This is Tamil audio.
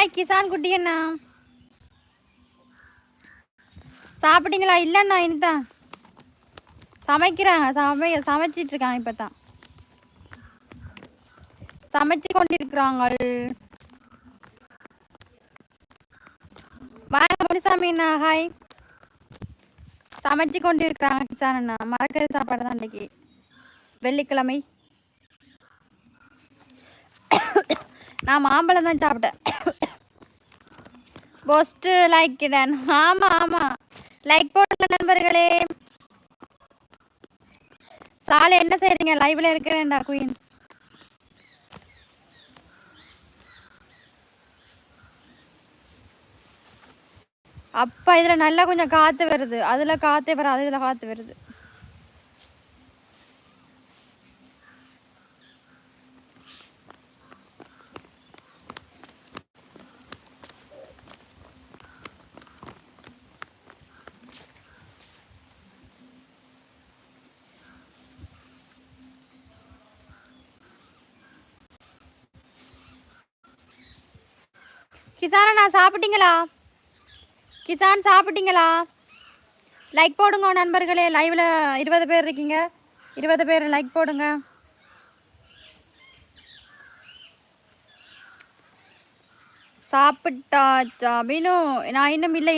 ஹாய் கிசான் குட்டி அண்ணா, சாப்பிட்டீங்களா? இல்லைண்ணா இனிதான் சமைக்கிறாங்க, சமைச்சிட்டு இருக்காங்க. இப்போ தான் சமைச்சு கொண்டிருக்கிறாங்க. வாங்க முனிசாமி அண்ணா, ஹாய். சமைச்சு கொண்டிருக்கிறாங்க கிசான் அண்ணா. மறக்கிற சாப்பாடு தான் இன்றைக்கி வெள்ளிக்கிழமை. நான் மாம்பழம் தான் சாப்பிட்டேன். Post like done. ஆமாம் ஆமாம், லைக் போடுங்க நண்பர்களே. சாலை என்ன செய்றீங்க? லைவ்ல இருக்கிறேன்டா குயின். அப்பா இதில் நல்லா கொஞ்சம் காற்று வருது, அதில் காற்றே வராது, இதில் காற்று வருது. கிசானா சாப்பிட்டீங்களா? கிசான் சாப்பிட்டீங்களா? லைக் போடுங்க நண்பர்களே. லைவில் 20 பேர் இருக்கீங்க, 20 பேர் லைக் போடுங்க. சாப்பிட்டாச்சா மீனு? நான் இன்னும் இல்லை.